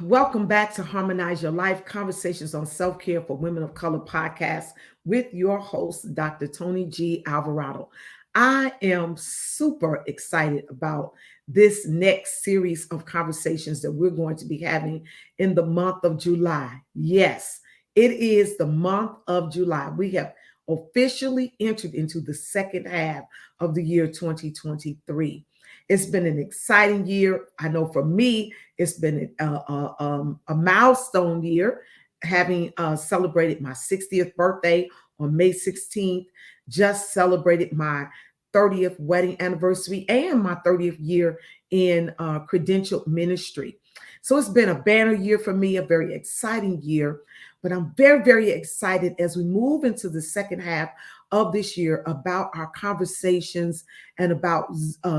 Welcome back to Harmonize Your Life Conversations on Self-Care for Women of Color podcast with your host, Dr. Tony G. Alvarado. I am super excited about this next series of conversations that we're going to be having in the month of July. Yes, it is the month of July. We have officially entered into the second half of the year 2023. It's been an exciting year. I know for me, it's been a milestone year, having celebrated my 60th birthday on May 16th, just celebrated my 30th wedding anniversary and my 30th year in credentialed ministry. So it's been a banner year for me, a very exciting year. But I'm very, very excited as we move into the second half of this year about our conversations and about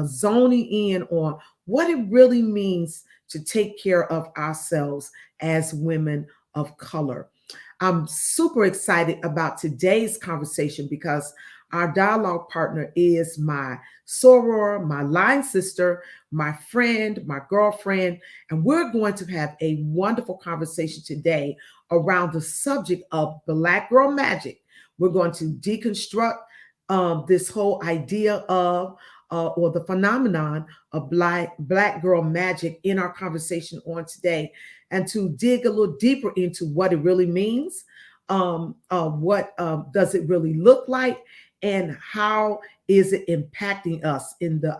zoning in on what it really means to take care of ourselves as women of color. I'm super excited about today's conversation because our dialogue partner is my soror, my line sister, my friend, my girlfriend, and we're going to have a wonderful conversation today around the subject of Black Girl Magic. We're going to deconstruct this whole idea of or the phenomenon of black girl magic in our conversation on today, and to dig a little deeper into what it really means, what does it really look like, and how is it impacting us in the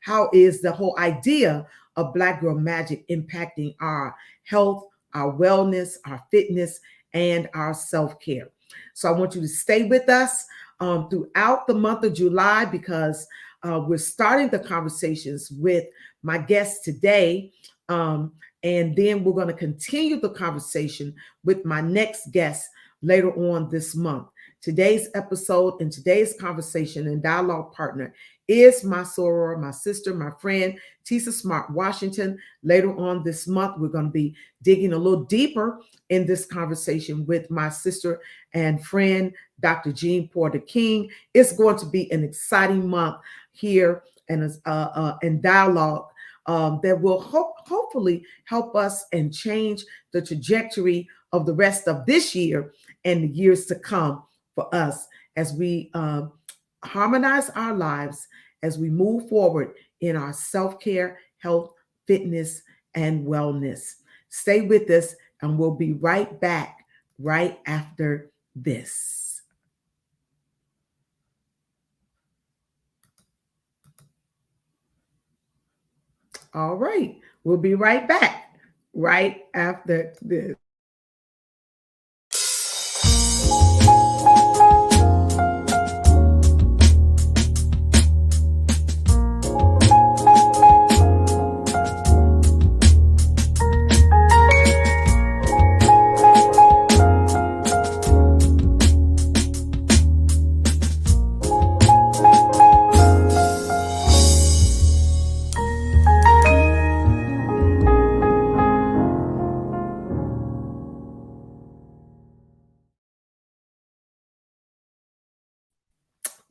how is the whole idea of Black Girl Magic impacting our health, our wellness, our fitness, and our self-care. So I want you to stay with us throughout the month of July because we're starting the conversations with my guest today. And then we're going to continue the conversation with my next guest later on this month. Today's episode and today's conversation and dialogue partner is my soror, my sister, my friend, Tisa Smart Washington. Later on this month, we're going to be digging a little deeper in this conversation with my sister and friend, Dr. Jean Porter King. It's going to be an exciting month here and dialogue that will hopefully help us and change the trajectory of the rest of this year and the years to come for us as we harmonize our lives, as we move forward in our self-care, health, fitness, and wellness. Stay with us and we'll be right back right after this. All right, we'll be right back right after this.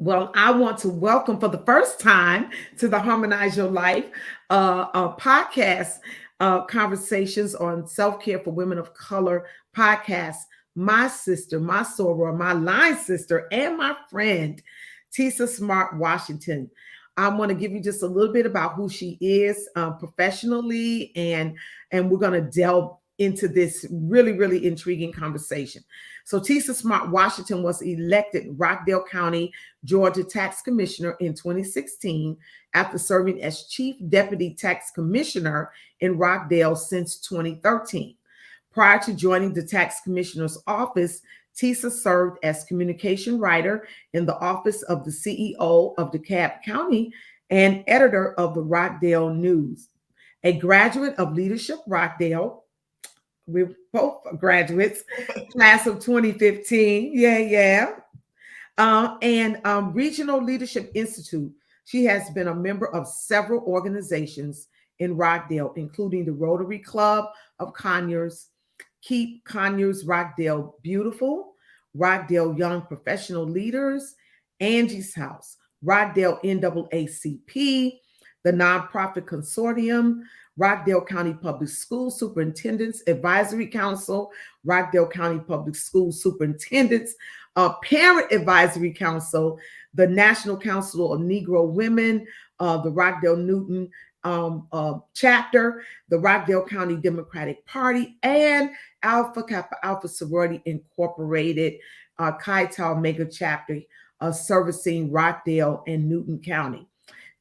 Well, I want to welcome for the first time to the Harmonize Your Life podcast conversations on self-care for women of color podcast. My sister, my soror, my line sister, and my friend, Tisa Smart Washington. I want to give you just a little bit about who she is professionally, and we're going to delve into this really, really intriguing conversation. So Tisa Smart Washington was elected Rockdale County Georgia Tax Commissioner in 2016 after serving as Chief Deputy Tax Commissioner in Rockdale since 2013. Prior to joining the Tax Commissioner's office, Tisa served as communication writer in the office of the CEO of DeKalb County and editor of the Rockdale News. A graduate of Leadership Rockdale, we're both graduates, class of 2015. And Regional Leadership Institute. She has been a member of several organizations in Rockdale, including the Rotary Club of Conyers, Keep Conyers Rockdale Beautiful, Rockdale Young Professional Leaders, Angie's House, Rockdale NAACP, the Nonprofit Consortium, Rockdale County Public School Superintendents Advisory Council, Rockdale County Public School Superintendents Parent Advisory Council, the National Council of Negro Women, the Rockdale Newton chapter, the Rockdale County Democratic Party, and Alpha Kappa Alpha Sorority Incorporated, Chi Tau Mega Chapter, servicing Rockdale and Newton County.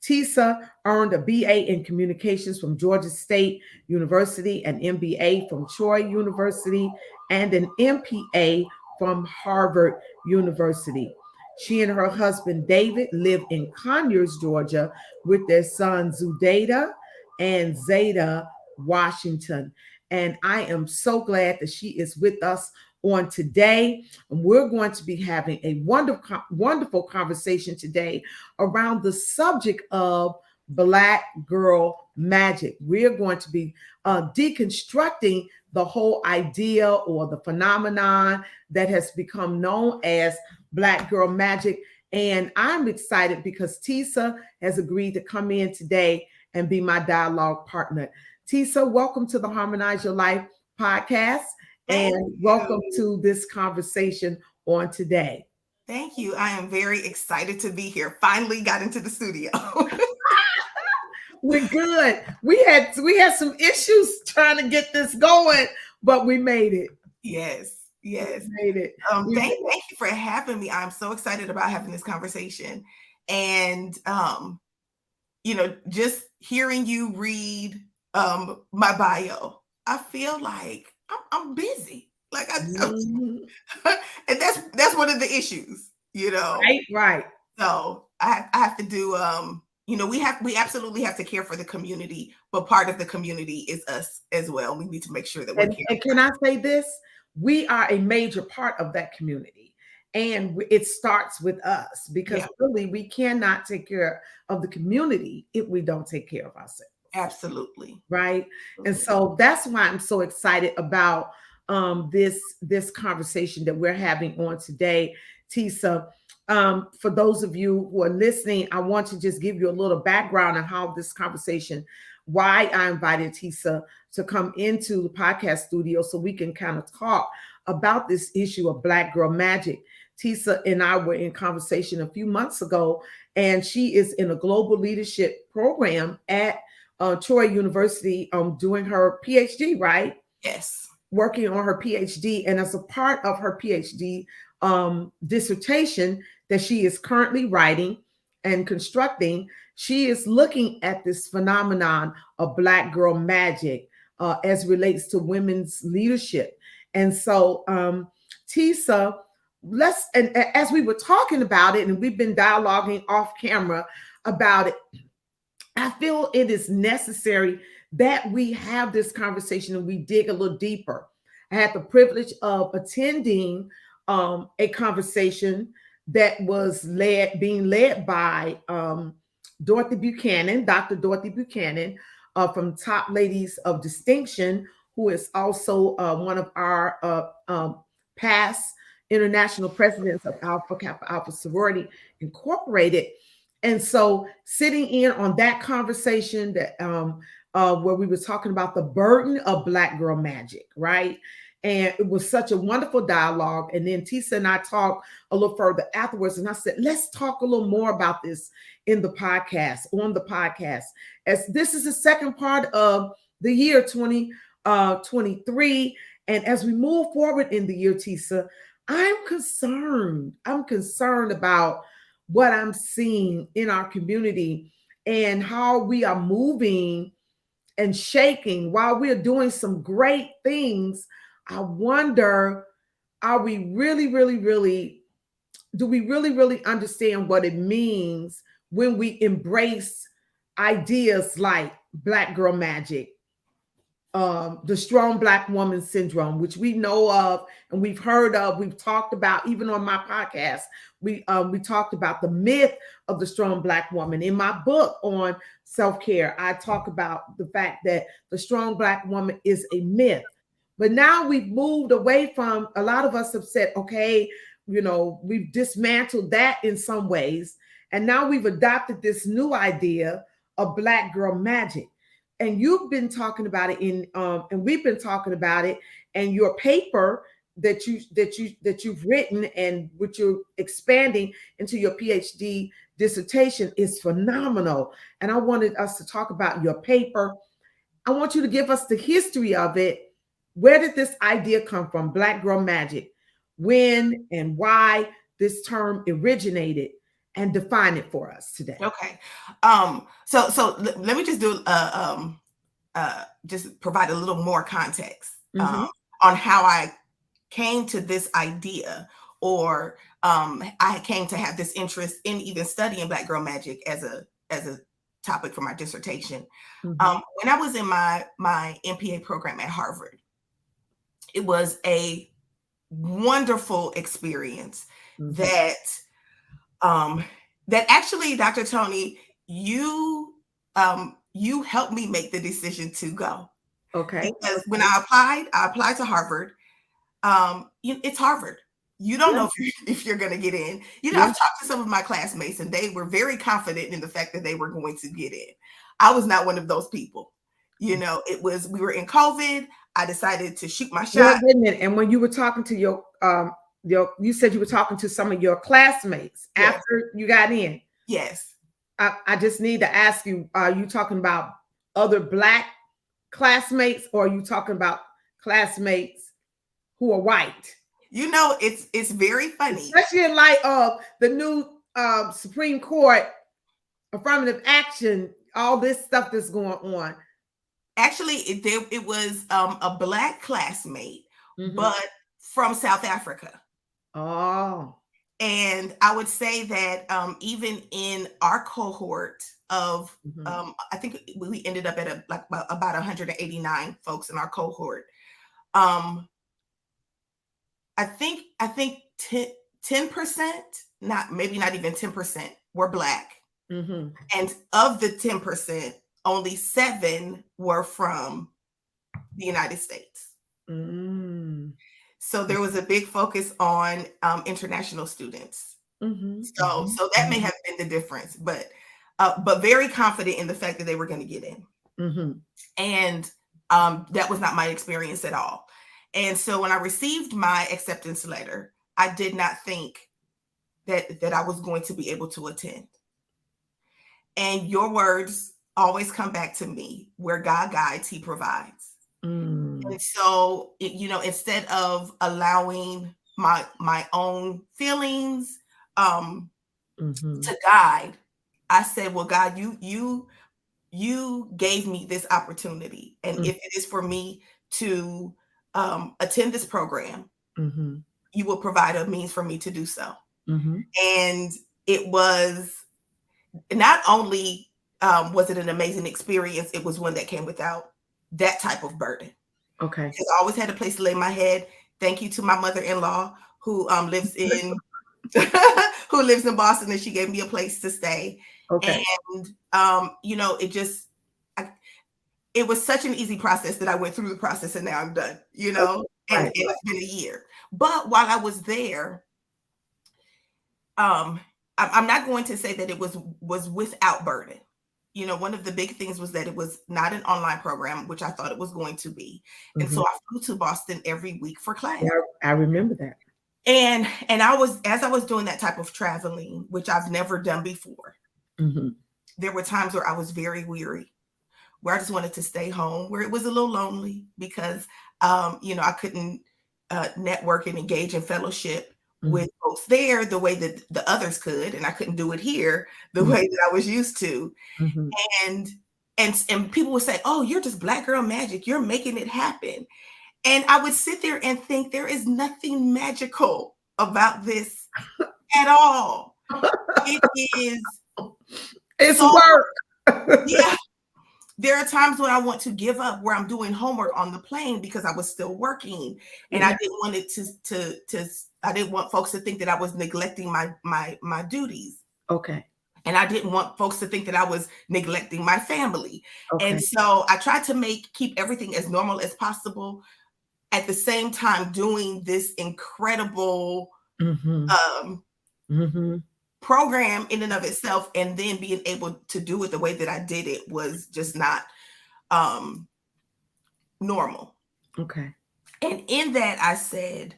Tisa earned a BA in Communications from Georgia State University, an MBA from Troy University, and an MPA from Harvard University. She and her husband, David, live in Conyers, Georgia, with their sons, Zudada and Zeta Washington. And I am so glad that she is with us on today. And we're going to be having a wonderful conversation today around the subject of Black girl magic. We're going to be deconstructing the whole idea or the phenomenon that has become known as Black girl magic. And I'm excited because Tisa has agreed to come in today and be my dialogue partner. Tisa, welcome to the Harmonize Your Life podcast. And welcome to this conversation on today. Thank you. I am very excited to be here. Finally got into the studio. We're good. We had some issues trying to get this going, but we made it. Yes. We made it. Thank you for having me. I'm so excited about having this conversation. And just hearing you read my bio, I feel like I'm busy. Like and that's one of the issues, Right. So I have to do we absolutely have to care for the community, but part of the community is us as well. We need to make sure that we're caring. And can I say this? We are a major part of that community. And it starts with us because really we cannot take care of the community if we don't take care of ourselves. Absolutely. Right. And so that's why I'm so excited about this conversation that we're having on today, Tisa. For those of you who are listening, I want to just give you a little background on how this conversation, why I invited Tisa to come into the podcast studio so we can kind of talk about this issue of Black girl magic. Tisa and I were in conversation a few months ago, and she is in a global leadership program at Troy University, doing her PhD, right? Yes. Working on her PhD. And as a part of her PhD dissertation that she is currently writing and constructing, she is looking at this phenomenon of Black girl magic as relates to women's leadership. And so, Tisa, and as we were talking about it, and we've been dialoguing off camera about it, I feel it is necessary that we have this conversation and we dig a little deeper. I had the privilege of attending a conversation that was being led by Dorothy Buchanan, Dr. Dorothy Buchanan, from Top Ladies of Distinction, who is also one of our past international presidents of Alpha Kappa Alpha Sorority Incorporated. And so sitting in on that conversation that where we were talking about the burden of Black girl magic, right? And it was such a wonderful dialogue. And then Tisa and I talked a little further afterwards. And I said, let's talk a little more about this on the podcast, as this is the second part of the year 2023. And as we move forward in the year, Tisa, I'm concerned about what I'm seeing in our community and how we are moving and shaking while we're doing some great things. I wonder, do we really understand what it means when we embrace ideas like Black girl magic, the strong Black woman syndrome, which we know of and we've heard of, we've talked about, even on my podcast, we talked about the myth of the strong Black woman. In my book on self-care, I talk about the fact that the strong Black woman is a myth. But now we've moved away from, a lot of us have said, okay, we've dismantled that in some ways. And now we've adopted this new idea of Black Girl Magic. And you've been talking about it and we've been talking about it, and your paper that you've written and which you're expanding into your PhD dissertation is phenomenal. And I wanted us to talk about your paper. I want you to give us the history of it. Where did this idea come from, Black Girl Magic? When and why this term originated, and define it for us today. Okay. So let me just do just provide a little more context on how I came to this idea, or I came to have this interest in even studying Black Girl Magic as a topic for my dissertation. When I was in my MPA program at Harvard, it was a wonderful experience that actually, Dr. Tony, you helped me make the decision to go. Okay. Because when I applied to Harvard. It's Harvard. You don't know if you're going to get in. I've talked to some of my classmates, and they were very confident in the fact that they were going to get in. I was not one of those people. We were in COVID. I decided to shoot my shot. Well, wait a minute. And when you were talking to you said you were talking to some of your classmates after you got in. Yes. I just need to ask you, are you talking about other Black classmates, or are you talking about classmates who are white? It's very funny. Especially in light of the new Supreme Court affirmative action, all this stuff that's going on. Actually, it was a Black classmate, but from South Africa. Oh. And I would say that even in our cohort of, I think we ended up at about 189 folks in our cohort. I think 10%, maybe not even 10%, were Black. And of the 10%, only 7 were from the United States. So there was a big focus on international students. So that may have been the difference, but very confident in the fact that they were going to get in. And that was not my experience at all. And so when I received my acceptance letter, I did not think that I was going to be able to attend. And your words always come back to me: where God guides, He provides. And so, instead of allowing my own feelings to guide, I said, well, God, you gave me this opportunity. And if it is for me to attend this program, you will provide a means for me to do so. And it was not only was it an amazing experience, it was one that came without that type of burden. Okay. Because I always had a place to lay my head. Thank you to my mother-in-law who lives in Boston, and she gave me a place to stay. Okay. And it was such an easy process that I went through the process, and now I'm done. And it's been a year. But while I was there, I'm not going to say that it was without burden. One of the big things was that it was not an online program, which I thought it was going to be. And so I flew to Boston every week for class. Yeah, I remember that. And as I was doing that type of traveling, which I've never done before, there were times where I was very weary, where I just wanted to stay home, where it was a little lonely because, I couldn't network and engage in fellowship with folks there the way that the others could, and I couldn't do it here the way that I was used to. And people would say, "Oh, you're just Black Girl Magic. You're making it happen." And I would sit there and think there is nothing magical about this at all. It's work. Yeah. There are times when I want to give up, where I'm doing homework on the plane because I was still working, and I didn't want it I didn't want folks to think that I was neglecting my duties. Okay. And I didn't want folks to think that I was neglecting my family. Okay. And so I tried to keep everything as normal as possible, at the same time doing this incredible program in and of itself, and then being able to do it the way that I did it was just not normal. Okay. And in that, I said,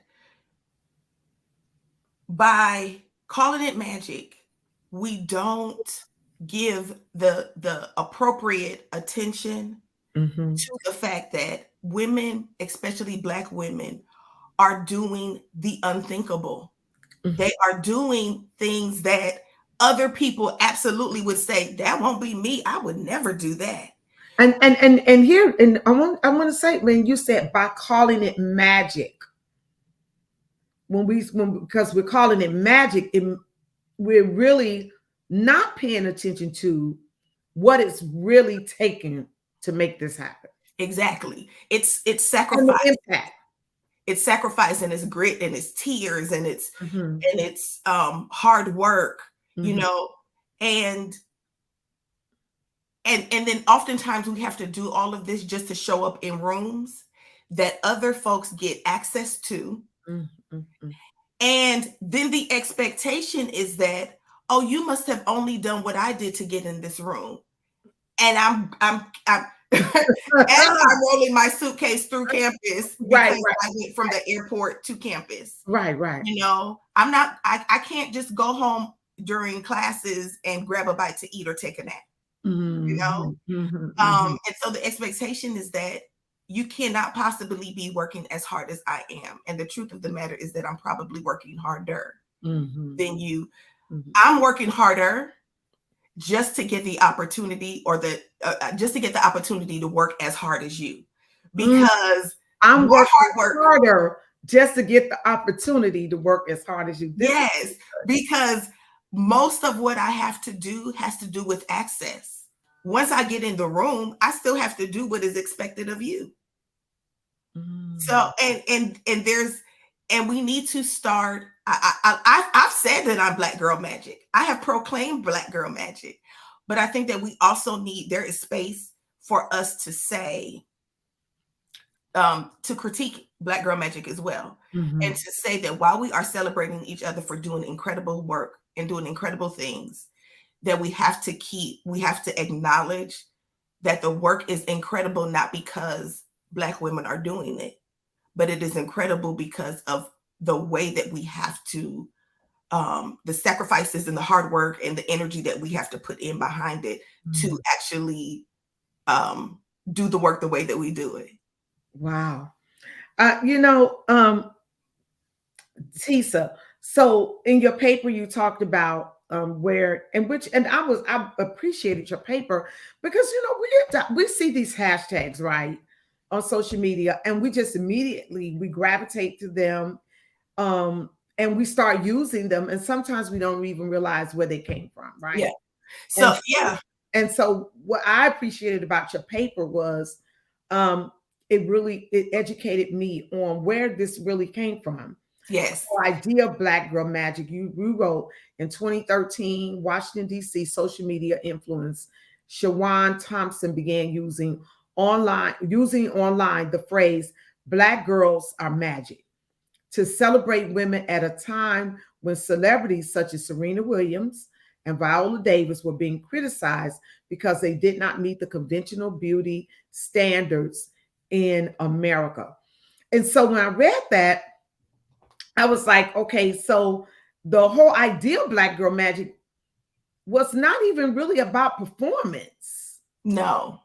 by calling it magic, we don't give the appropriate attention to the fact that women, especially Black women, are doing the unthinkable. They are doing things that other people absolutely would say, that won't be me. I would never do that. And here, and I want to say, when you said by calling it magic, because we're calling it magic, we're really not paying attention to what it's really taking to make this happen. Exactly. It's sacrifice. And the impact. It's sacrifice, and it's grit, and it's tears, and it's hard work, you know, and then oftentimes we have to do all of this just to show up in rooms that other folks get access to. And then the expectation is that, oh, you must have only done what I did to get in this room. And I'm as I'm rolling my suitcase through campus, because I went from the airport to campus. Right. You know, I can't just go home during classes and grab a bite to eat or take a nap. You know? And so the expectation is that you cannot possibly be working as hard as I am. And the truth of the matter is that I'm probably working harder than you. I'm working harder just to get the opportunity, or just to get the opportunity to work as hard as you, because I'm working harder just to get the opportunity to work as hard as you. Yes, because most of what I have to do has to do with access. Once I get in the room, I still have to do what is expected of you. So, and we need to start. I've said that I'm Black girl magic. I have proclaimed Black girl magic, but I think that we also there is space for us to say, to critique Black girl magic as well, and to say that while we are celebrating each other for doing incredible work and doing incredible things, that we have to acknowledge that the work is incredible, not because Black women are doing it, but it is incredible because of the way that we have to, the sacrifices and the hard work and the energy that we have to put in behind it to actually do the work the way that we do it. Wow. You know, Tisa, so in your paper, you talked about I appreciated your paper, because, you know, we see these hashtags, right, on social media, and we just immediately gravitate to them, and we start using them, and sometimes we don't even realize where they came from, right? Yeah. And so what I appreciated about your paper was, it educated me on where this really came from. Yes. The idea of Black girl magic. You wrote in 2013, Washington, D.C. social media influence, Shawan Thompson began using online the phrase Black girls are magic to celebrate women at a time when celebrities such as Serena Williams and Viola Davis were being criticized because they did not meet the conventional beauty standards in America. And so when I read that, I was like, okay, so the whole idea of Black girl magic was not even really about performance. No.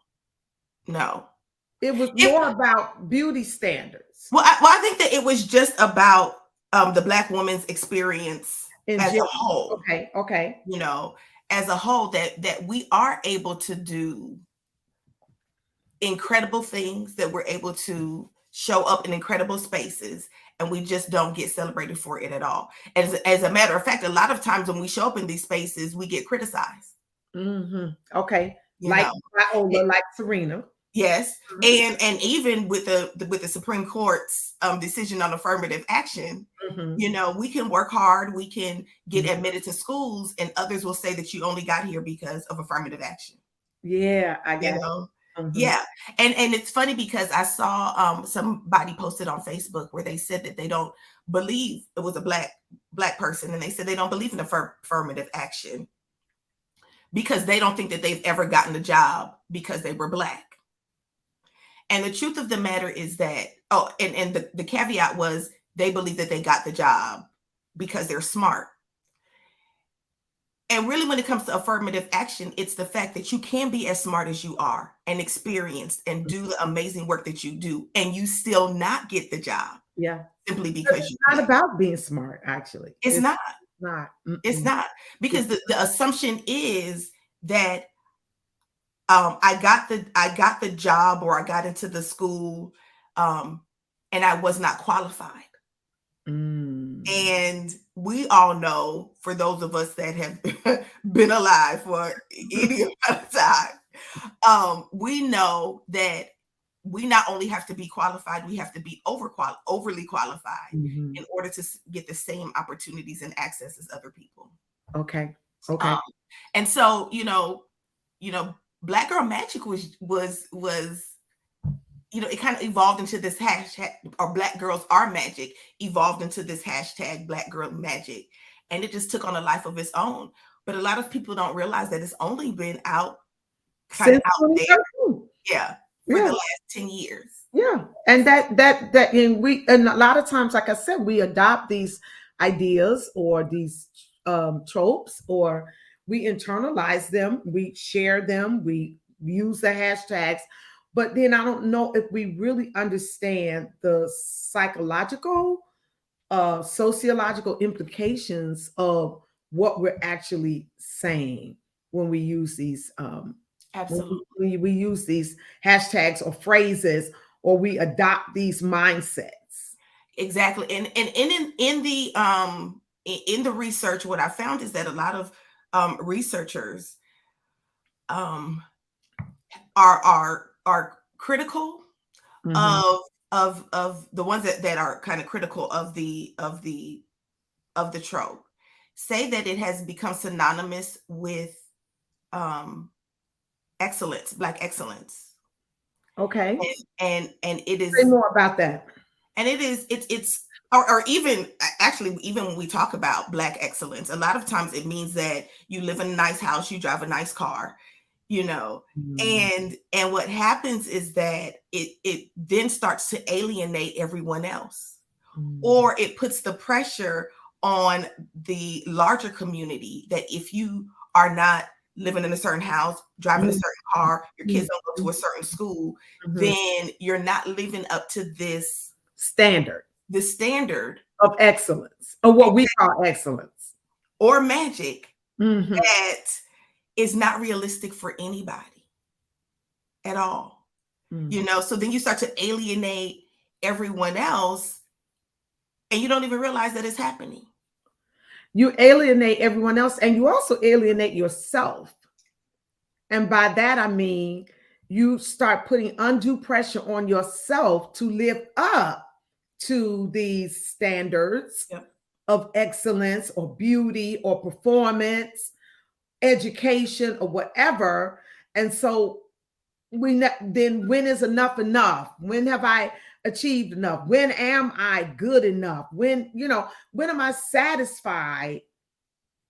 It was more about beauty standards. Well, I think that it was just about the Black woman's experience as a whole. Okay. You know, as a whole, that we are able to do incredible things, that we're able to show up in incredible spaces, and we just don't get celebrated for it at all. As a matter of fact, a lot of times when we show up in these spaces, we get criticized. Okay. Like Viola, like Serena. Yes. And even with the Supreme Court's decision on affirmative action, you know, we can work hard, we can get admitted to schools, and others will say that you only got here because of affirmative action. Yeah, I get it. Yeah. And it's funny because I saw somebody posted on Facebook where they said that they don't believe it was a black person, and they said they don't believe in affirmative action because they don't think that they've ever gotten a job because they were Black. And the truth of the matter is that, and the caveat was they believe that they got the job because they're smart. And really, when it comes to affirmative action, it's the fact that you can be as smart as you are and experienced and do the amazing work that you do, and you still not get the job. Yeah. Simply because it's not about being smart, actually. It's not. It's Mm-mm. not. Because the assumption is that I got the job, or I got into the school, and I was not qualified. And we all know, for those of us that have been alive for any amount of time, we know that we not only have to be qualified, we have to be overly qualified in order to get the same opportunities and access as other people. Okay. And so, Black Girl Magic was it kind of evolved into this hashtag, or Black Girls Are Magic evolved into this hashtag Black Girl Magic. And it just took on a life of its own. But a lot of people don't realize that it's only been out kind of out there. Yeah. For the last 10 years. Yeah. And and a lot of times, like I said, we adopt these ideas or these tropes, or we internalize them, we share them, we use the hashtags. But then I don't know if we really understand the psychological, sociological implications of what we're actually saying when we use these. Absolutely, we use these hashtags or phrases, or we adopt these mindsets. Exactly, and in the research, what I found is that a lot of researchers are critical of the ones that are kind of critical of the trope, say that it has become synonymous with excellence, Black excellence. Okay. And it is. Say more about that. And it's or even actually, even when we talk about Black excellence, a lot of times it means that you live in a nice house, you drive a nice car, and what happens is that it then starts to alienate everyone else, or it puts the pressure on the larger community that if you are not living in a certain house, driving a certain car, your kids don't go to a certain school, then you're not living up to this standard, the standard of excellence, or what we call excellence or magic, that is not realistic for anybody at all. So then you start to alienate everyone else, and you don't even realize that it's happening. You alienate everyone else, and you also alienate yourself. And by that, I mean, you start putting undue pressure on yourself to live up to these standards of excellence or beauty or performance, education or whatever. And so then when is enough enough? When have I achieved enough? When am I good enough? When am I satisfied?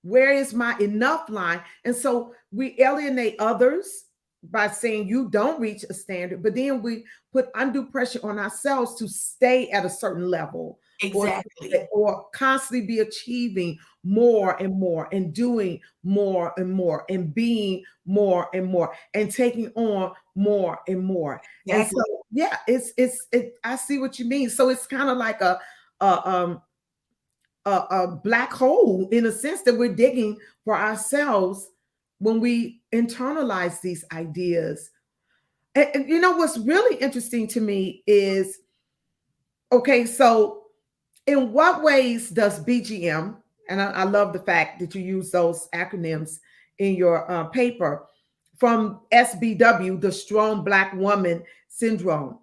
Where is my enough line? And so we alienate others by saying you don't reach a standard, but then we put undue pressure on ourselves to stay at a certain level. Exactly. Or constantly be achieving more and more, and doing more and more, and being more and more, and taking on more and more. Exactly. And so I see what you mean. So it's kind of like a black hole, in a sense, that we're digging for ourselves when we internalize these ideas. And what's really interesting to me is, okay, so in what ways does BGM, and I love the fact that you use those acronyms in your paper, from SBW, the Strong Black Woman Syndrome,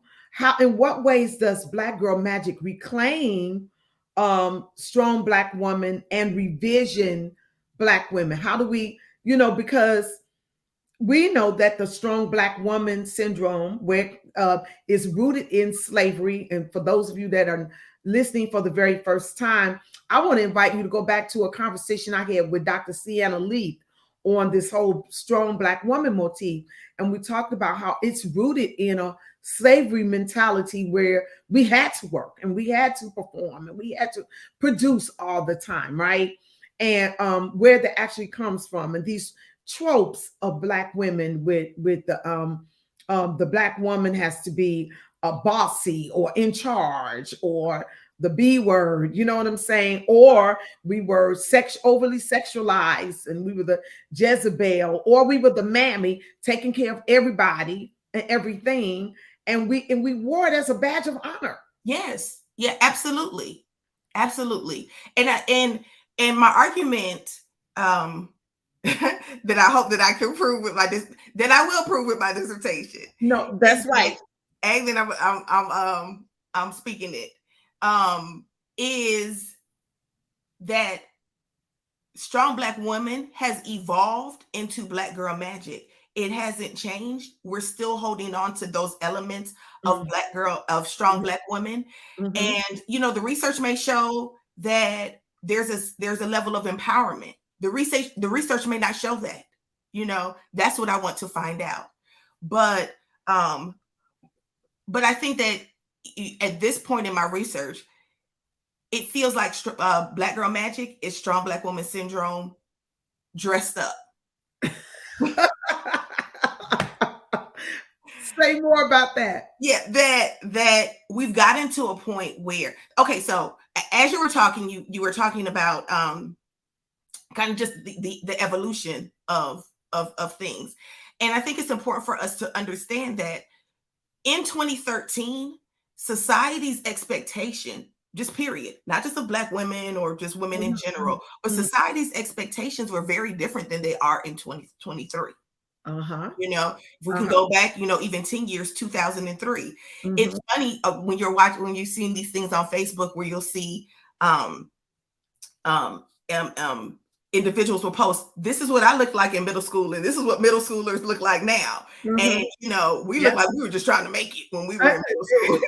in what ways does Black Girl Magic reclaim strong Black woman and revision Black women? How do we, because we know that the strong Black woman syndrome, where is rooted in slavery. And for those of you that are listening for the very first time, I want to invite you to go back to a conversation I had with Dr. Sienna Lee on this whole strong Black woman motif. And we talked about how it's rooted in a slavery mentality where we had to work and we had to perform and we had to produce all the time, right? And where that actually comes from. And these tropes of Black women with the Black woman has to be a bossy or in charge or the B word, you know what I'm saying? Or we were overly sexualized and we were the Jezebel, or we were the mammy taking care of everybody and everything. And we wore it as a badge of honor. Yes. Yeah, absolutely. Absolutely. And my argument that I hope that I can prove with that I will prove with my dissertation. No, that's right. And then I'm speaking it. Is that strong Black woman has evolved into Black girl magic. It hasn't changed. We're still holding on to those elements of of strong Black women. And the research may show that there's a level of empowerment. The research may not show that. That's what I want to find out. But I think that at this point in my research, it feels like Black girl magic is strong Black woman syndrome dressed up. Say more about that. Yeah, that we've gotten to a point where, okay, so as you were talking, you were talking about kind of just the evolution of things. And I think it's important for us to understand that in 2013, society's expectation, just period, not just of Black women or just women in general, but society's expectations were very different than they are in 2023. We can go back, even 10 years, 2003. It's funny when you're seeing these things on Facebook where you'll see individuals will post, this is what I looked like in middle school, and this is what middle schoolers look like now. And we look like we were just trying to make it when we were in middle school.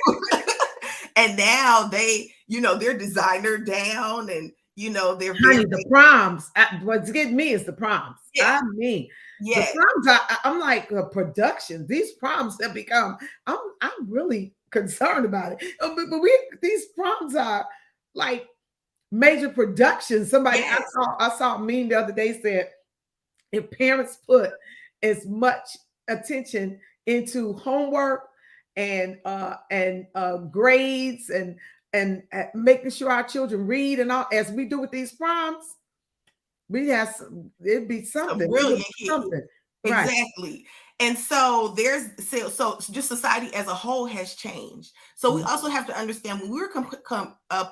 And now they're designer down, and they're the proms. What's getting me is the proms. Yeah. I mean, yeah. The proms I'm like production. These proms have become. I'm really concerned about it. But these proms are like major productions. Somebody I saw a meme the other day said, if parents put as much attention into homework and grades and making sure our children read and all as we do with these proms, it'd be something. Something. Exactly. And so so just society as a whole has changed. So we also have to understand, when we were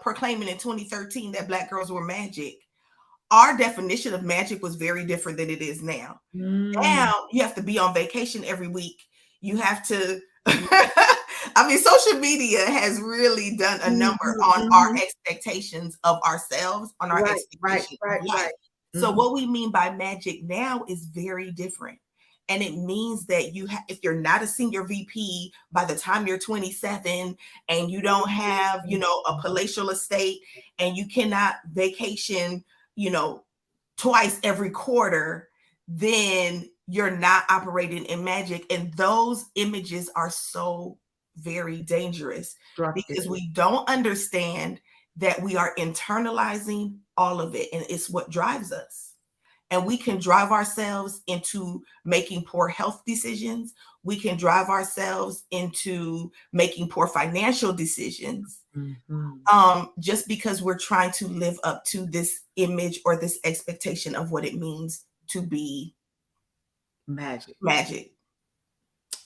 proclaiming in 2013 that Black girls were magic, our definition of magic was very different than it is now. Now you have to be on vacation every week. You have to I mean, social media has really done a number on our expectations of ourselves, on our expectations of life. So what we mean by magic now is very different. And it means that if you're not a senior VP by the time you're 27, and you don't have, a palatial estate, and you cannot vacation, twice every quarter, then you're not operating in magic. And those images are so very dangerous because we don't understand that we are internalizing all of it, and it's what drives us. And we can drive ourselves into making poor health decisions. We can drive ourselves into making poor financial decisions, just because we're trying to live up to this image or this expectation of what it means to be magic.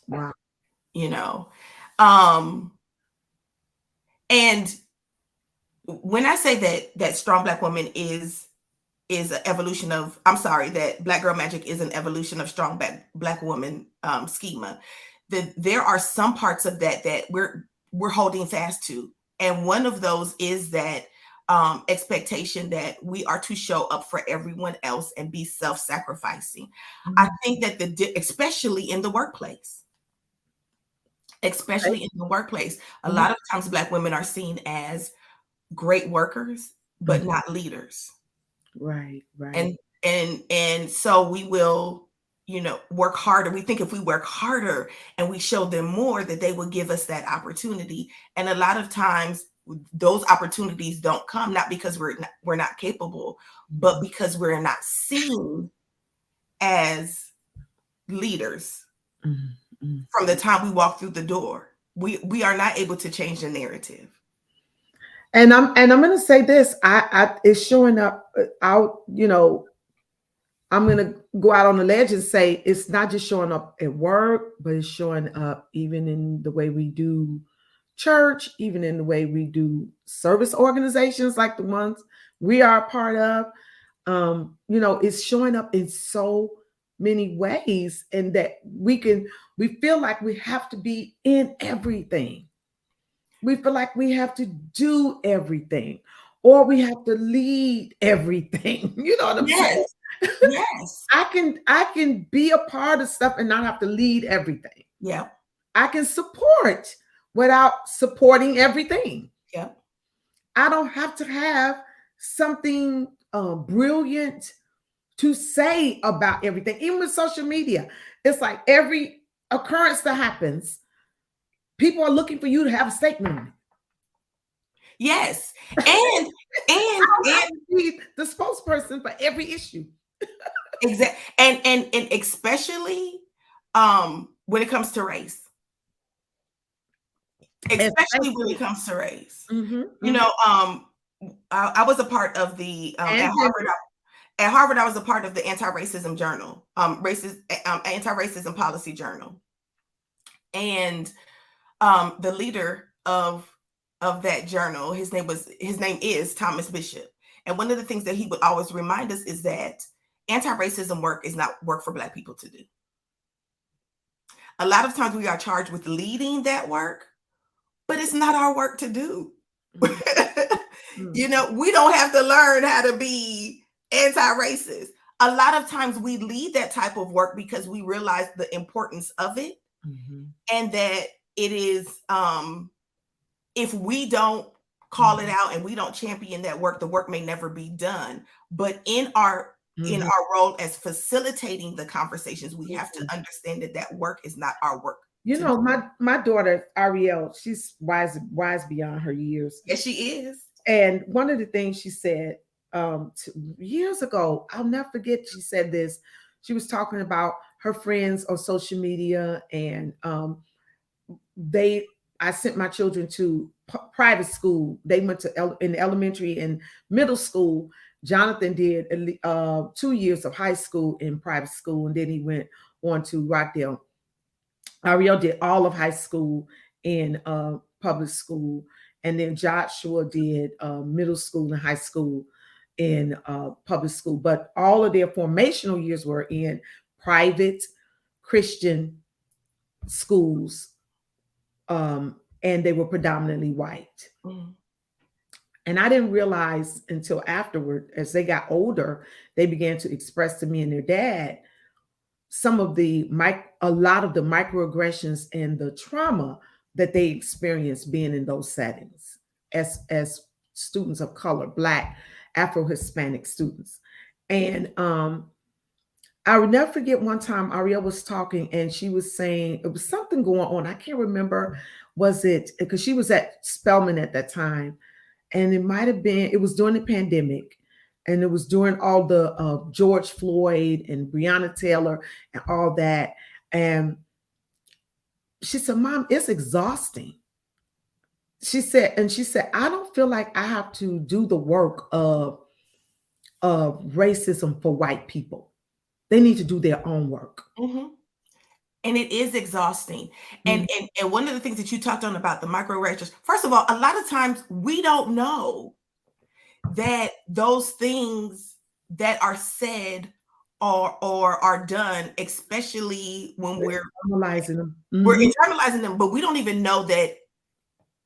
Wow. And when I say that strong Black woman is an evolution of, that Black girl magic is an evolution of strong Black woman schema, that there are some parts of that we're holding fast to. And one of those is that expectation that we are to show up for everyone else and be self-sacrificing. I think that especially in the workplace, a lot of times Black women are seen as great workers, but not leaders. Right. And so we will, work harder. We think if we work harder and we show them more, that they will give us that opportunity. And a lot of times those opportunities don't come, not because we're not capable, but because we're not seen as leaders. From the time we walk through the door, we are not able to change the narrative. And I'm going to say this, it's showing up out, I'm going to go out on the ledge and say it's not just showing up at work, but it's showing up even in the way we do church, even in the way we do service organizations like the ones we are a part of. It's showing up in so many ways, and that we feel like we have to be in everything. We feel like we have to do everything, or we have to lead everything. You know what I'm saying? Yes. I can be a part of stuff and not have to lead everything. Yeah. I can support without supporting everything. Yeah. I don't have to have something brilliant to say about everything. Even with social media, it's like every occurrence that happens, people are looking for you to have a statement on it. Yes. And be the spokesperson for every issue. Exactly. And especially when it comes to race. Especially when it comes to race. I was a part of the at Harvard, I was a part of the anti-racism journal, anti-racism policy journal. And the leader of that journal, his name is Thomas Bishop. And one of the things that he would always remind us is that anti-racism work is not work for Black people to do. A lot of times we are charged with leading that work, but it's not our work to do. We don't have to learn how to be anti-racist. A lot of times we lead that type of work because we realize the importance of it, and that it is, if we don't call it out and we don't champion that work, the work may never be done. But in our role as facilitating the conversations, we have to understand that work is not our work. My daughter Ariel, she's wise beyond her years. Yes, she is. And one of the things she said years ago, I'll never forget, she said this. She was talking about her friends on social media, and I sent my children to private school. They went to in elementary and middle school. Jonathan did 2 years of high school in private school, and then he went on to Rockdale. Ariel did all of high school in public school, and then Joshua did middle school and high school in public school. But all of their formational years were in private Christian schools, and they were predominantly white. And I didn't realize until afterward, as they got older, they began to express to me and their dad a lot of the microaggressions and the trauma that they experienced being in those settings as students of color, Black, Afro-Hispanic students. And I would never forget one time Ariel was talking, and she was saying it was something going on. I can't remember, was it because she was at Spelman at that time, and it was during the pandemic, and it was during all the George Floyd and Breonna Taylor and all that. And she said, "Mom, it's exhausting." She said, "I don't feel like I have to do the work of racism for white people. They need to do their own work." And it is exhausting. And one of the things that you talked on about the microaggressions, first of all, a lot of times we don't know that those things that are said or are done, especially when we're internalizing them. We're internalizing them, but we don't even know that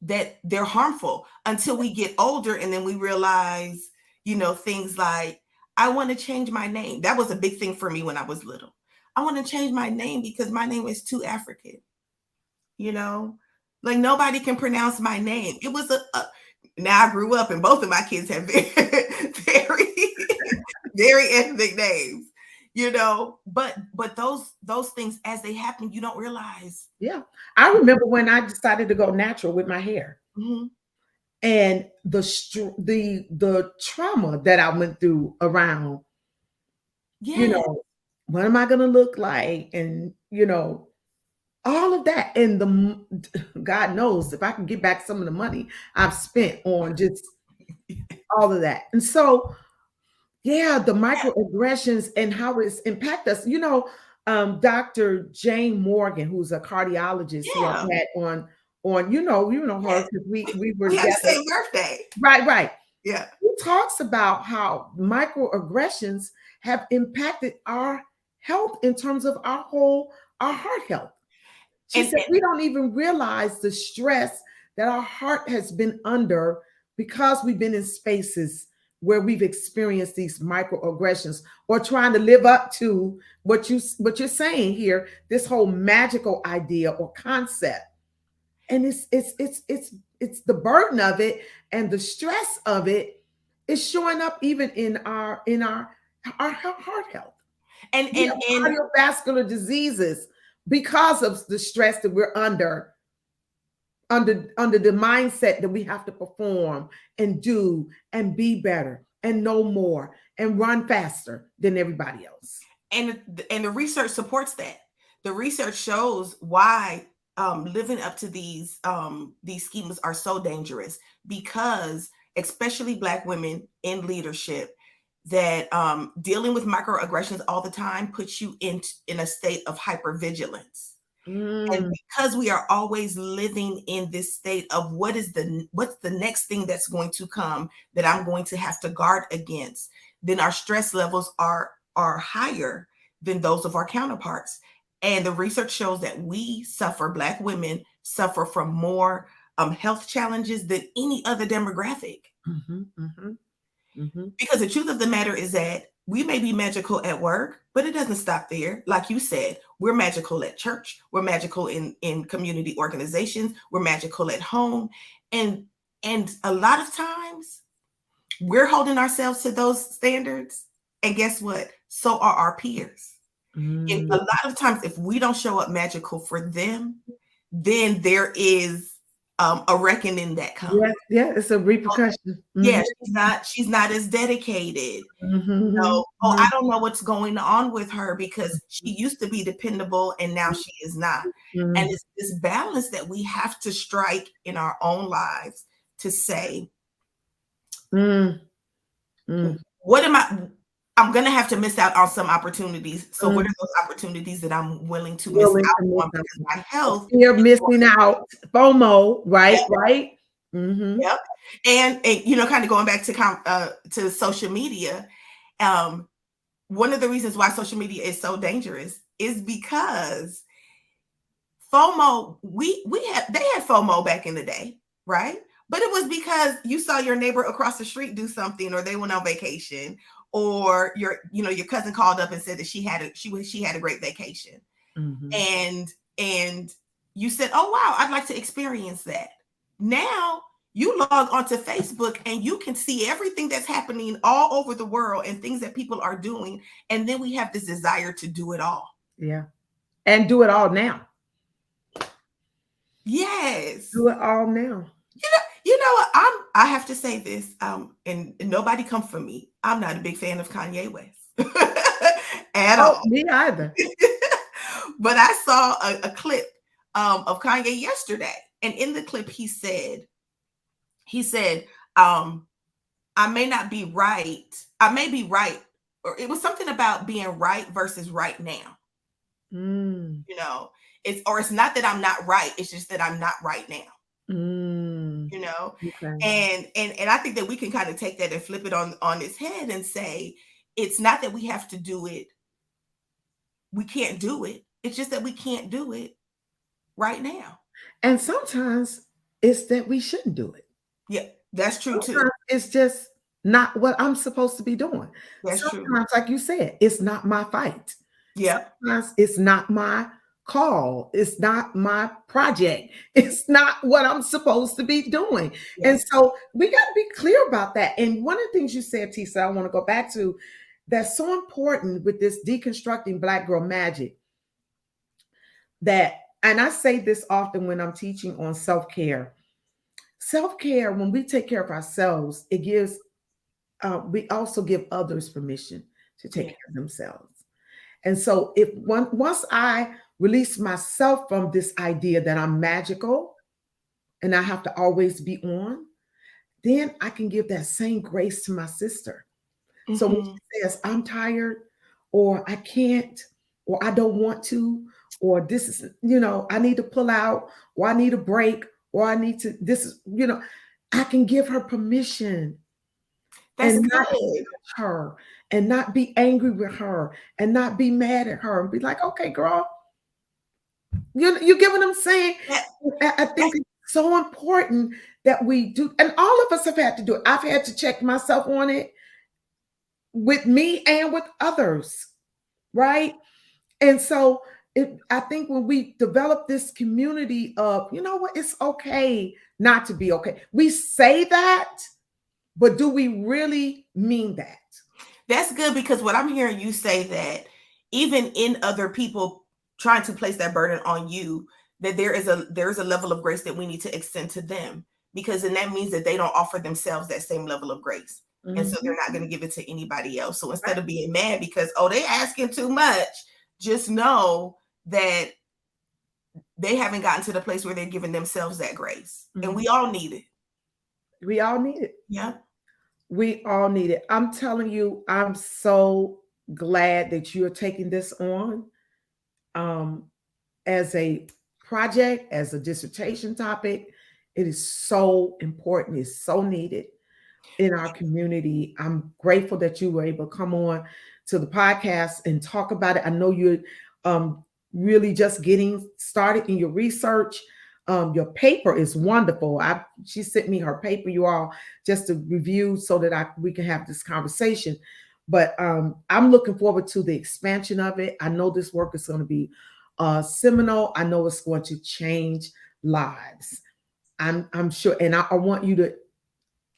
that they're harmful until we get older. And then we realize, things like, I want to change my name. That was a big thing for me when I was little. I want to change my name because my name is too African. Like nobody can pronounce my name. It was now I grew up and both of my kids have very, very, very ethnic names, but those things as they happen, you don't realize. Yeah. I remember when I decided to go natural with my hair. Mm-hmm. And the trauma that I went through around, what am I going to look like? And, all of that. And God knows if I can get back some of the money I've spent on just all of that. And so, yeah, the microaggressions and how it's impact us. Dr. Jane Morgan, who's a cardiologist who I've had on her because we were together. The same birthday. Right. Yeah. He talks about how microaggressions have impacted our health in terms of our heart health. She said we don't even realize the stress that our heart has been under because we've been in spaces where we've experienced these microaggressions or trying to live up to what you're saying here, this whole magical idea or concept. And it's the burden of it and the stress of it is showing up even in our heart health and cardiovascular diseases because of the stress that we're under the mindset that we have to perform and do and be better and know more and run faster than everybody else. And the research supports that. The research shows why living up to these schemas are so dangerous, because especially Black women in leadership, that dealing with microaggressions all the time puts you in a state of hypervigilance. And because we are always living in this state of what's the next thing that's going to come that I'm going to have to guard against, then our stress levels are higher than those of our counterparts. And the research shows that Black women suffer from more health challenges than any other demographic. Because the truth of the matter is that we may be magical at work, but it doesn't stop there. Like you said, we're magical at church. We're magical in community organizations. We're magical at home. And a lot of times we're holding ourselves to those standards. And guess what? So are our peers. And a lot of times, if we don't show up magical for them, then there is a reckoning that comes. Yeah, it's a repercussion. Yeah, she's not as dedicated. I don't know what's going on with her because she used to be dependable and now she is not. And it's this balance that we have to strike in our own lives to say, what am I'm going to have to miss out on some opportunities. So what are those opportunities that I'm willing to miss out on because my health? You're missing out. FOMO, right? Yep. Right. Yep. And kind of going back to social media, one of the reasons why social media is so dangerous is because FOMO. They had FOMO back in the day, right? But it was because you saw your neighbor across the street do something, or they went on vacation, or your cousin called up and said that she had a great vacation, and you said, "Oh wow, I'd like to experience that." Now you log onto Facebook and you can see everything that's happening all over the world and things that people are doing, and then we have this desire to do it all. Yeah, and do it all now. Yes, do it all now. You know what? I have to say this, and nobody come for me. I'm not a big fan of Kanye West at all. Me either. But I saw a clip of Kanye yesterday, and in the clip he said, I may not be right. I may be right, or it was something about being right versus right now. It's not that I'm not right. It's just that I'm not right now. Okay. And I think that we can kind of take that and flip it on its head and say, it's not that we have to do it. We can't do it. It's just that we can't do it right now. And sometimes it's that we shouldn't do it. Yeah, that's true Sometimes too. it's just not what I'm supposed to be doing. That's true. Sometimes, like you said, it's not my fight. Yeah. Sometimes it's not my call. It's not my project. It's not what I'm supposed to be doing. Yeah. And so we got to be clear about that. And one of the things you said, Tisa, I want to go back to, that's so important with this deconstructing Black girl magic, that, and I say this often when I'm teaching on self-care. Self-care, when we take care of ourselves, it gives, we also give others permission to take care of themselves. And so once I release myself from this idea that I'm magical and I have to always be on, then I can give that same grace to my sister. Mm-hmm. So when she says, I'm tired, or I can't, or I don't want to, or this is, I need to pull out, or I need a break, or I need to, this is, I can give her permission. That's and good. Not her, and not be angry with her, and not be mad at her, and be like, okay, girl, you get what I'm saying? I think it's so important that we do, and all of us have had to do it. I've had to check myself on it, with me and with others, right? And so I think when we develop this community of, you know what, it's okay not to be okay. We say that, but do we really mean that? That's good, because what I'm hearing you say, that even in other people trying to place that burden on you, that there is a level of grace that we need to extend to them, because then that means that they don't offer themselves that same level of grace. Mm-hmm. And so they're not going to give it to anybody else. So instead of being mad because, they asking too much, just know that they haven't gotten to the place where they're giving themselves that grace. Mm-hmm. And we all need it. We all need it. Yeah. We all need it. I'm telling you, I'm so glad that you're taking this on as a project, as a dissertation topic. It is so important. It's so needed in our community. I'm grateful that you were able to come on to the podcast and talk about it. I know you're really just getting started in your research. Your paper is wonderful. She sent me her paper, you all, just to review so that we can have this conversation. But I'm looking forward to the expansion of it. I know this work is going to be seminal. I know it's going to change lives. I'm sure. And I want you to,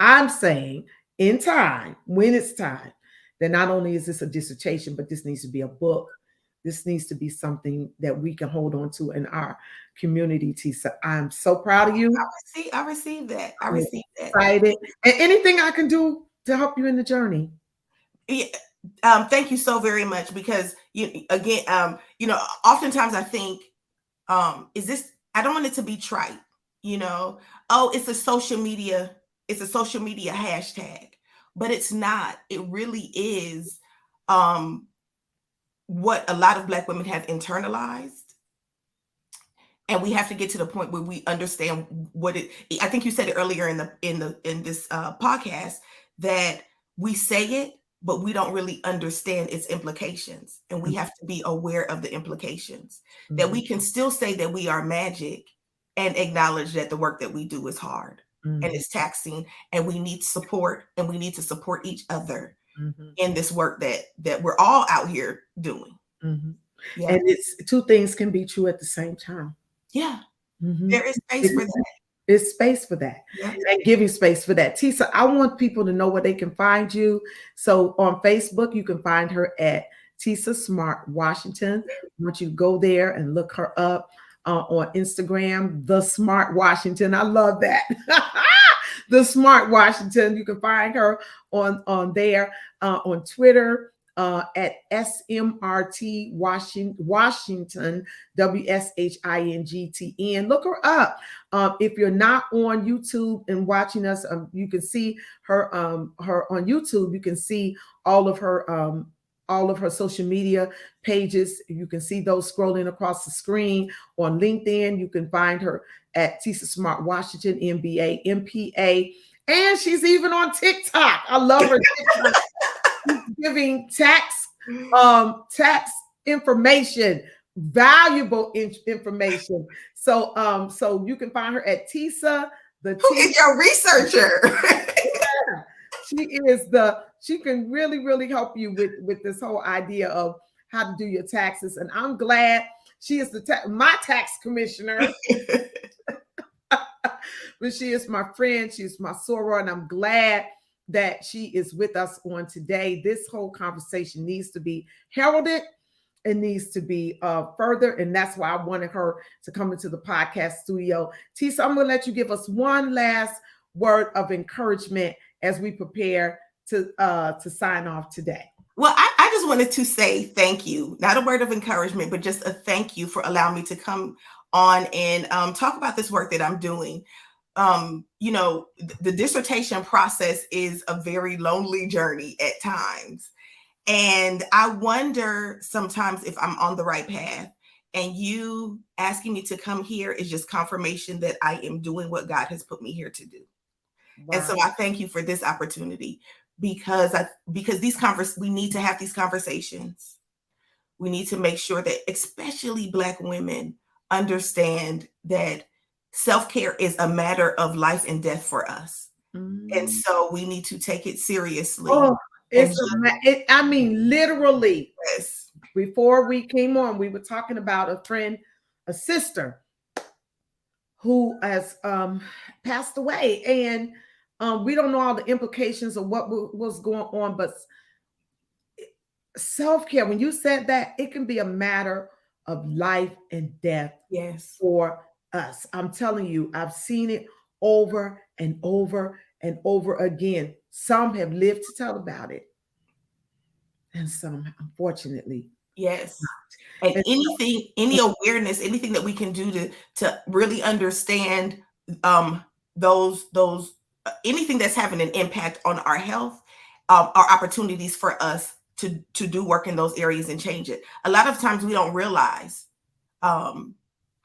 I'm saying in time, when it's time, that not only is this a dissertation, but this needs to be a book. This needs to be something that we can hold on to in our community, Tisa. I'm so proud of you. I received that. I received that. Excited. And anything I can do to help you in the journey. Yeah. Thank you so very much, because oftentimes I think, I don't want it to be trite, it's a social media hashtag, but it's not. It really is what a lot of Black women have internalized. And we have to get to the point where we understand what I think you said it earlier in this podcast, that we say it, but we don't really understand its implications. And we have to be aware of the implications, that we can still say that we are magic and acknowledge that the work that we do is hard and it's taxing, and we need support, and we need to support each other in this work that we're all out here doing. Yeah. And it's two things can be true at the same time. Yeah. There is space for that. There's space for that, and giving space for that. Tisa, I want people to know where they can find you. So on Facebook, you can find her at Tisa Smart Washington. I want you to go there and look her up. On Instagram, The Smart Washington. I love that. The Smart Washington. You can find her on there. On Twitter, at SMRT Washington, WSHINGTN. Look her up. If you're not on YouTube and watching us, you can see her on YouTube. You can see all of her social media pages. You can see those scrolling across the screen. On LinkedIn, you can find her at Tisa Smart Washington, MBA, MPA, and she's even on TikTok. I love her. She's giving tax information, valuable information. So you can find her at Tisa. Who is your researcher? She can really help you with this whole idea of how to do your taxes. And I'm glad she is my tax commissioner. But she is my friend. She's my soror, and I'm glad that she is with us on today. This whole conversation needs to be heralded. It needs to be further, and that's why I wanted her to come into the podcast studio. Tisa, I'm going to let you give us one last word of encouragement as we prepare to sign off today. Well, I just wanted to say thank you. Not a word of encouragement, but just a thank you for allowing me to come on and talk about this work that I'm doing. The dissertation process is a very lonely journey at times. And I wonder sometimes if I'm on the right path, and you asking me to come here is just confirmation that I am doing what God has put me here to do. Wow. And so I thank you for this opportunity, because we need to have these conversations. We need to make sure that especially Black women understand that self-care is a matter of life and death for us. And so we need to take it seriously. Oh, literally. Yes. Before we came on, we were talking about a sister who has passed away. And we don't know all the implications of what was going on, but self-care, when you said that, it can be a matter of life and death. Yes. For us. I'm telling you, I've seen it over and over and over again. Some have lived to tell about it, and some, unfortunately, yes. And any awareness, anything that we can do to really understand those anything that's having an impact on our health, are opportunities for us to do work in those areas and change it. A lot of times we don't realize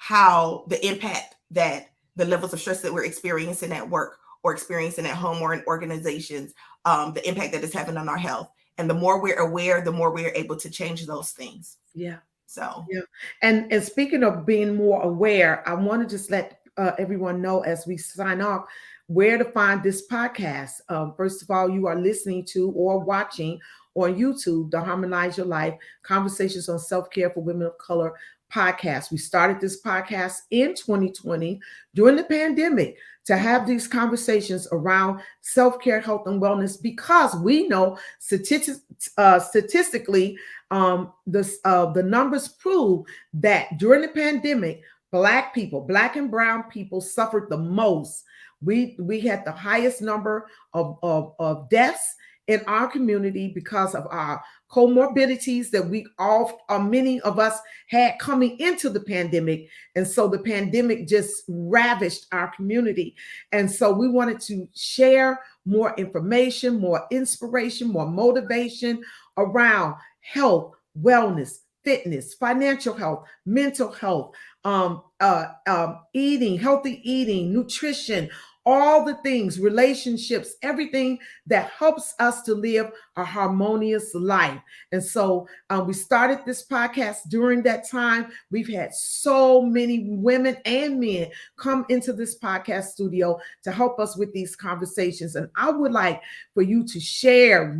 how the impact that the levels of stress that we're experiencing at work or experiencing at home or in organizations, the impact that it's having on our health. And the more we're aware, the more we're able to change those things. Yeah. So, yeah. And speaking of being more aware, I want to just let everyone know as we sign off where to find this podcast. First of all, you are listening to or watching on YouTube, the Harmonize Your Life Conversations on Self-Care for Women of Color podcast. We started this podcast in 2020 during the pandemic to have these conversations around self-care, health, and wellness, because we know statistically, the numbers prove that during the pandemic, Black people, Black and brown people suffered the most. We had the highest number of deaths in our community because of our comorbidities that many of us had coming into the pandemic. And so the pandemic just ravished our community. And so we wanted to share more information, more inspiration, more motivation around health, wellness, fitness, financial health, mental health, eating, healthy eating, nutrition, all the things, relationships, everything that helps us to live a harmonious life. And so we started this podcast during that time. We've had so many women and men come into this podcast studio to help us with these conversations. And I would like for you to share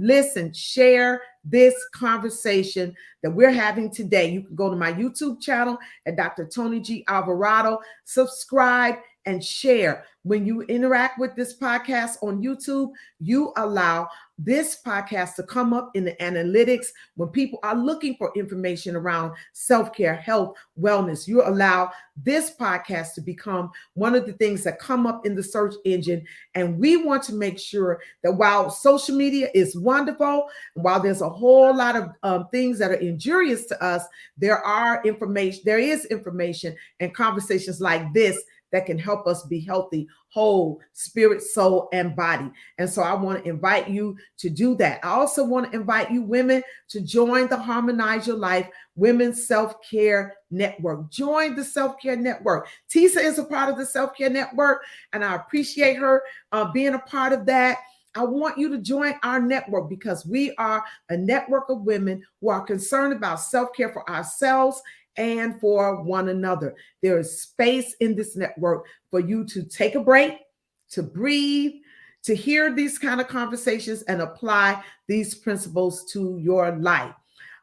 this conversation that we're having today. You can go to my YouTube channel at Dr. Tony G. Alvarado, subscribe and share. When you interact with this podcast on YouTube, you allow this podcast to come up in the analytics when people are looking for information around self-care, health, wellness. You allow this podcast to become one of the things that come up in the search engine. And we want to make sure that while social media is wonderful, while there's a whole lot of things that are injurious to us, there is information and conversations like this that can help us be healthy, whole, spirit, soul, and body. And so I want to invite you to do that. I also want to invite you women to join the Harmonize Your Life Women's Self-Care Network. Join the Self-Care Network. Tisa is a part of the Self-Care Network, and I appreciate her being a part of that. I want you to join our network because we are a network of women who are concerned about self-care for ourselves and for one another. There is space in this network for you to take a break, to breathe, to hear these kind of conversations and apply these principles to your life.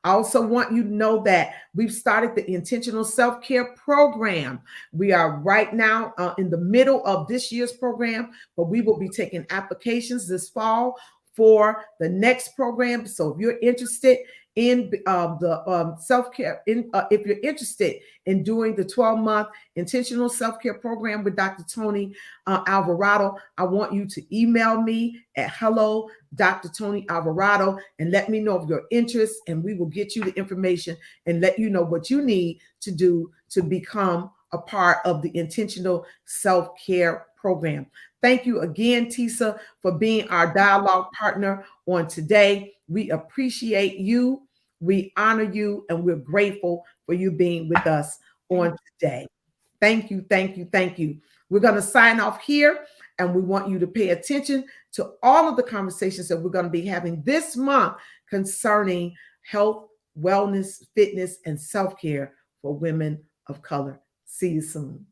I also want you to know that we've started the Intentional Self-Care Program. We are right now in the middle of this year's program, but we will be taking applications this fall for the next program. So if you're interested in the self-care, if you're interested in doing the 12-month intentional self-care program with Dr. Tony Alvarado, I want you to email me at hello Dr. Tony Alvarado and let me know of your interest, and we will get you the information and let you know what you need to do to become a part of the intentional self-care program. Thank you again, Tisa, for being our dialogue partner on today. We appreciate you. We honor you, and we're grateful for you being with us on today. Thank you, thank you, thank you. We're going to sign off here, and we want you to pay attention to all of the conversations that we're going to be having this month concerning health, wellness, fitness, and self-care for women of color. See you soon.